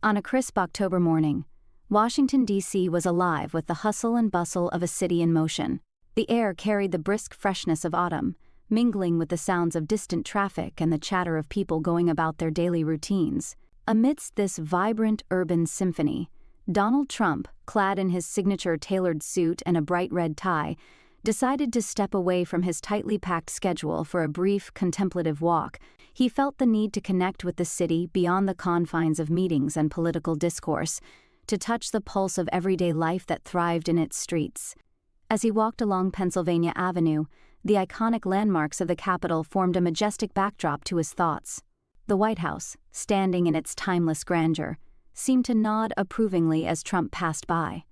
On a crisp October morning, Washington, D.C. was alive with the hustle and bustle of a city in motion. The air carried the brisk freshness of autumn, mingling with the sounds of distant traffic and the chatter of people going about their daily routines. Amidst this vibrant urban symphony, Donald Trump, clad in his signature tailored suit and a bright red tie, decided to step away from his tightly packed schedule for a brief, contemplative walk. He felt the need to connect with the city beyond the confines of meetings and political discourse, to touch the pulse of everyday life that thrived in its streets. As he walked along Pennsylvania Avenue, the iconic landmarks of the Capitol formed a majestic backdrop to his thoughts. The White House, standing in its timeless grandeur, seemed to nod approvingly as Trump passed by.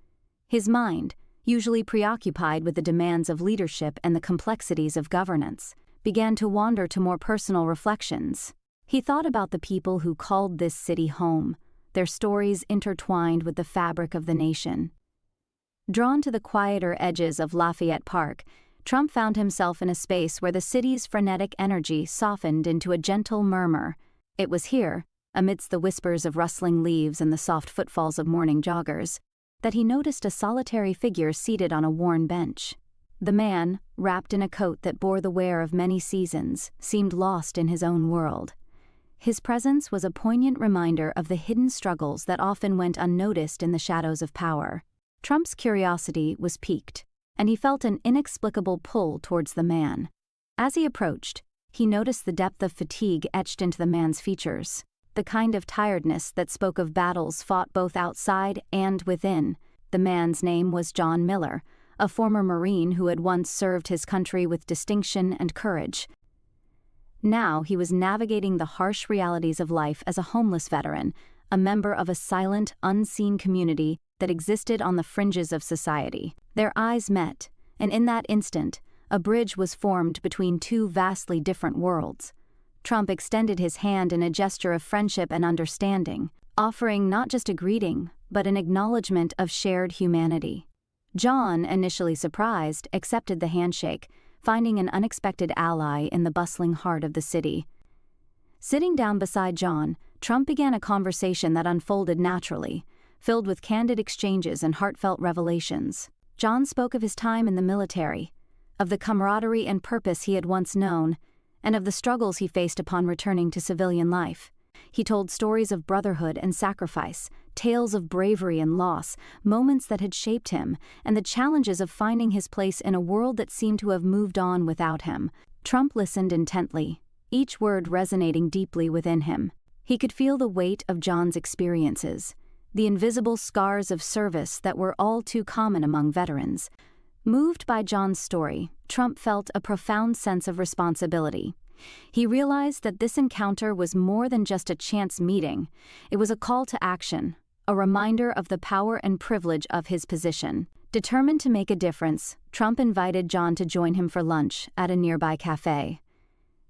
His mind, usually preoccupied with the demands of leadership and the complexities of governance, began to wander to more personal reflections. He thought about the people who called this city home, their stories intertwined with the fabric of the nation. Drawn to the quieter edges of Lafayette Park, Trump found himself in a space where the city's frenetic energy softened into a gentle murmur. It was here, amidst the whispers of rustling leaves and the soft footfalls of morning joggers, that he noticed a solitary figure seated on a worn bench. The man, wrapped in a coat that bore the wear of many seasons, seemed lost in his own world. His presence was a poignant reminder of the hidden struggles that often went unnoticed in the shadows of power. Trump's curiosity was piqued, and he felt an inexplicable pull towards the man. As he approached, he noticed the depth of fatigue etched into the man's features, the kind of tiredness that spoke of battles fought both outside and within. The man's name was John Miller, a former Marine who had once served his country with distinction and courage. Now he was navigating the harsh realities of life as a homeless veteran, a member of a silent, unseen community that existed on the fringes of society. Their eyes met, and in that instant, a bridge was formed between two vastly different worlds. Trump extended his hand in a gesture of friendship and understanding, offering not just a greeting, but an acknowledgement of shared humanity. John, initially surprised, accepted the handshake, finding an unexpected ally in the bustling heart of the city. Sitting down beside John, Trump began a conversation that unfolded naturally, filled with candid exchanges and heartfelt revelations. John spoke of his time in the military, of the camaraderie and purpose he had once known, and of the struggles he faced upon returning to civilian life. He told stories of brotherhood and sacrifice, tales of bravery and loss, moments that had shaped him, and the challenges of finding his place in a world that seemed to have moved on without him. Trump listened intently, each word resonating deeply within him. He could feel the weight of John's experiences, the invisible scars of service that were all too common among veterans. Moved by John's story, Trump felt a profound sense of responsibility. He realized that this encounter was more than just a chance meeting. It was a call to action, a reminder of the power and privilege of his position. Determined to make a difference, Trump invited John to join him for lunch at a nearby cafe.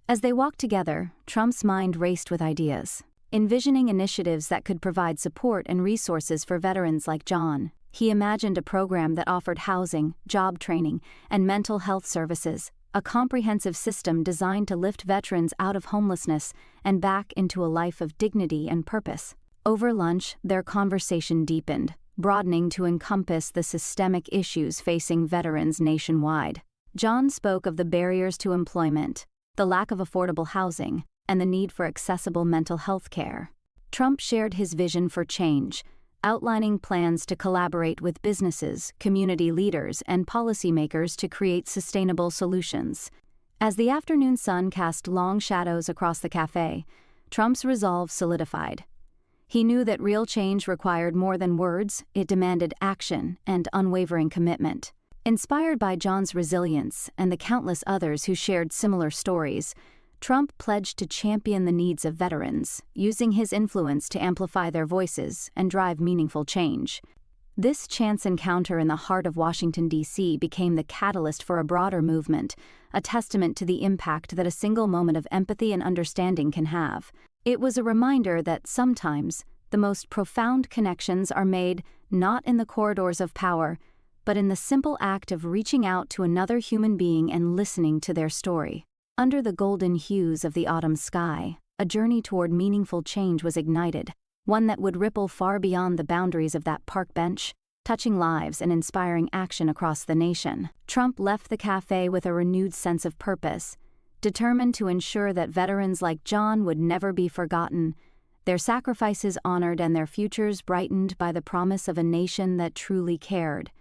As they walked together, Trump's mind raced with ideas, envisioning initiatives that could provide support and resources for veterans like John. He imagined a program that offered housing, job training, and mental health services, a comprehensive system designed to lift veterans out of homelessness and back into a life of dignity and purpose. Over lunch, their conversation deepened, broadening to encompass the systemic issues facing veterans nationwide. John spoke of the barriers to employment, the lack of affordable housing, and the need for accessible mental health care. Trump shared his vision for change, outlining plans to collaborate with businesses, community leaders, and policymakers to create sustainable solutions. As the afternoon sun cast long shadows across the cafe, Trump's resolve solidified. He knew that real change required more than words, it demanded action and unwavering commitment. Inspired by John's resilience and the countless others who shared similar stories, Trump pledged to champion the needs of veterans, using his influence to amplify their voices and drive meaningful change. This chance encounter in the heart of Washington, D.C. became the catalyst for a broader movement, a testament to the impact that a single moment of empathy and understanding can have. It was a reminder that sometimes the most profound connections are made not in the corridors of power, but in the simple act of reaching out to another human being and listening to their story. Under the golden hues of the autumn sky, a journey toward meaningful change was ignited. one that would ripple far beyond the boundaries of that park bench, touching lives and inspiring action across the nation. Trump left the cafe with a renewed sense of purpose, determined to ensure that veterans like John would never be forgotten, their sacrifices honored and their futures brightened by the promise of a nation that truly cared.